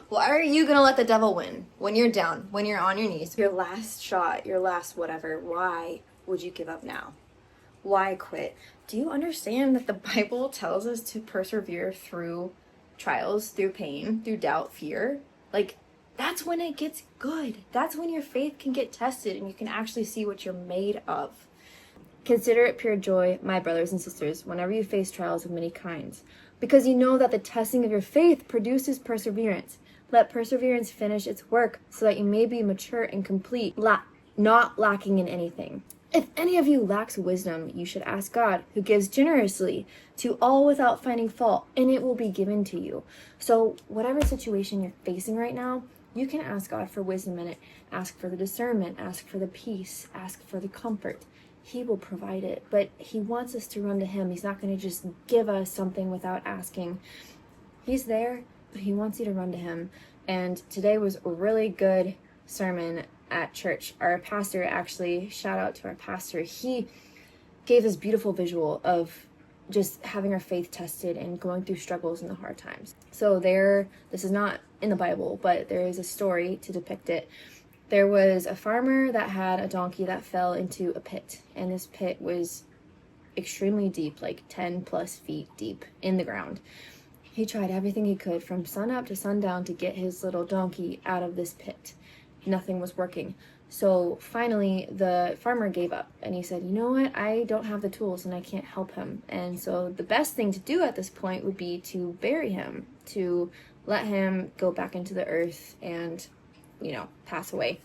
Why are you gonna let the devil win when you're down, when you're on your knees? Your last shot, your last whatever. Why would you give up now? Why quit? Do you understand that the Bible tells us to persevere through trials, through pain, through doubt, fear? Like, that's when it gets good. That's when your faith can get tested and you can actually see what you're made of. Consider it pure joy, my brothers and sisters, whenever you face trials of many kinds, because you know that the testing of your faith produces perseverance. Let perseverance finish its work, so that you may be mature and complete, not lacking in anything. If any of you lacks wisdom, you should ask God, who gives generously to all without finding fault, and it will be given to you. So whatever situation you're facing right now, you can ask God for wisdom in it. Ask for the discernment, ask for the peace, ask for the comfort. He will provide it, but he wants us to run to him. He's not going to just give us something without asking. He's there, but he wants you to run to him. And today was a really good sermon at church. Our pastor, actually, shout out to our pastor, he gave this beautiful visual of just having our faith tested and going through struggles in the hard times. So this is not in the Bible, but there is a story to depict it. There was a farmer that had a donkey that fell into a pit, and this pit was extremely deep, like 10 plus feet deep in the ground. He tried everything he could from sun up to sundown to get his little donkey out of this pit. Nothing was working. So finally the farmer gave up and he said, you know what, I don't have the tools and I can't help him. And so the best thing to do at this point would be to bury him, to let him go back into the earth and, pass away.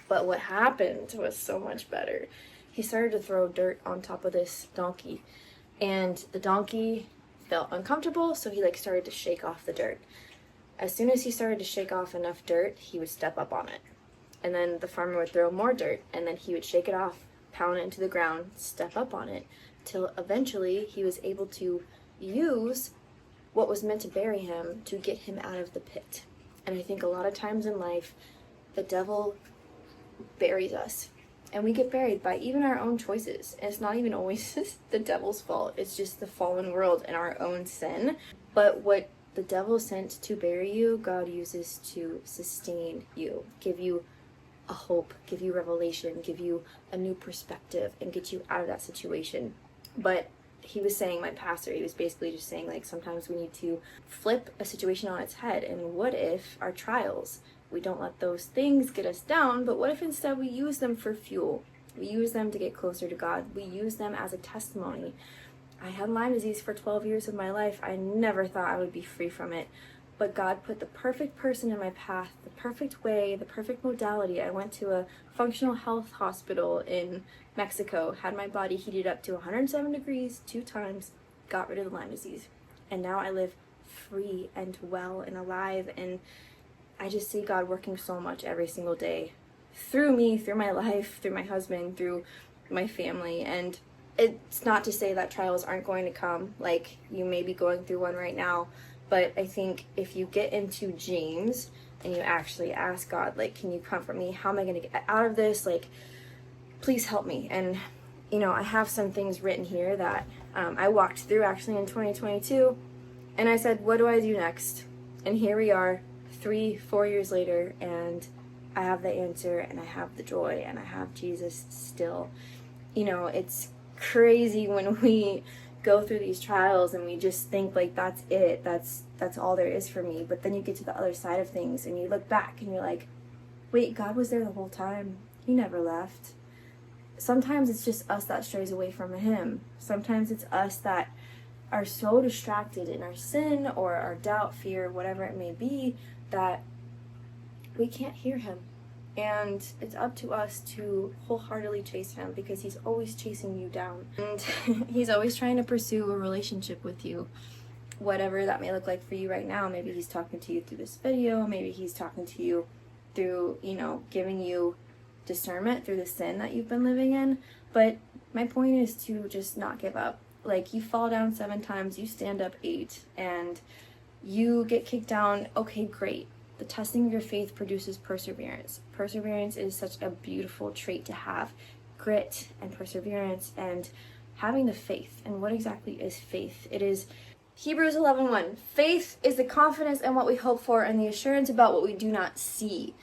But what happened was so much better. He started to throw dirt on top of this donkey, and the donkey felt uncomfortable, so he started to shake off the dirt. As soon as he started to shake off enough dirt, he would step up on it. And then the farmer would throw more dirt, and then he would shake it off, pound it into the ground, step up on it, till eventually he was able to use what was meant to bury him to get him out of the pit. And I think a lot of times in life, the devil buries us. And we get buried by even our own choices. And it's not even always the devil's fault. It's just the fallen world and our own sin. But what the devil sent to bury you, God uses to sustain you, give you a hope, give you revelation, give you a new perspective, and get you out of that situation. But he was saying, my pastor, he was basically just saying, sometimes we need to flip a situation on its head. And what if our trials, we don't let those things get us down, but what if instead we use them for fuel? We use them to get closer to God. We use them as a testimony. I had Lyme disease for 12 years of my life. I never thought I would be free from it. But God put the perfect person in my path, the perfect way, the perfect modality. I went to a functional health hospital in Mexico, had my body heated up to 107 degrees 2 times, got rid of the Lyme disease. And now I live free and well and alive. And I just see God working so much every single day through me, through my life, through my husband, through my family. And it's not to say that trials aren't going to come, like you may be going through one right now. But I think if you get into James and you actually ask God, can you comfort me? How am I going to get out of this? Please help me. And, I have some things written here that I walked through actually in 2022. And I said, what do I do next? And here we are 3-4 years later, and I have the answer, and I have the joy, and I have Jesus still. It's crazy when we go through these trials and we just think that's it, that's all there is for me. But then you get to the other side of things and you look back and you're like, wait, God was there the whole time. He never left. Sometimes it's just us that strays away from him. Sometimes it's us that are so distracted in our sin or our doubt, fear, whatever it may be, that we can't hear him. And it's up to us to wholeheartedly chase him, because he's always chasing you down. And he's always trying to pursue a relationship with you, whatever that may look like for you right now. Maybe he's talking to you through this video. Maybe he's talking to you through, giving you discernment through the sin that you've been living in. But my point is to just not give up. You fall down 7 times, you stand up 8, and you get kicked down. Okay, great. The testing of your faith produces perseverance. Perseverance is such a beautiful trait to have. Grit and perseverance and having the faith. And what exactly is faith? It is Hebrews 11:1. Faith is the confidence in what we hope for and the assurance about what we do not see.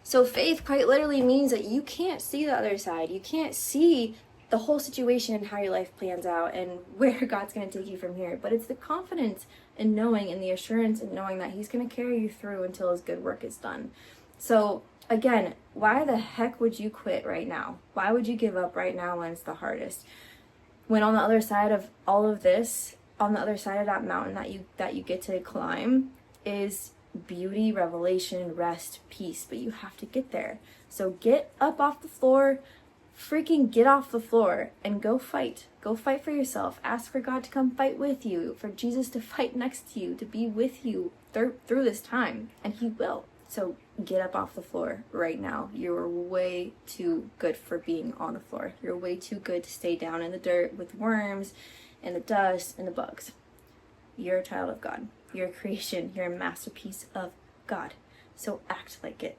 So faith quite literally means that you can't see the other side. You can't see the whole situation and how your life plans out and where God's going to take you from here. But it's the confidence in knowing and the assurance in knowing that he's going to carry you through until his good work is done. So again, why the heck would you quit right now? Why would you give up right now when it's the hardest? When on the other side of all of this, on the other side of that mountain that you get to climb is beauty, revelation, rest, peace, but you have to get there. So get up off the floor, freaking get off the floor and go fight. Go fight for yourself. Ask for God to come fight with you, for Jesus to fight next to you, to be with you through this time, and he will. So get up off the floor right now. You're way too good for being on the floor. You're way too good to stay down in the dirt with worms and the dust and the bugs. You're a child of God. You're a creation. You're a masterpiece of God. So act like it.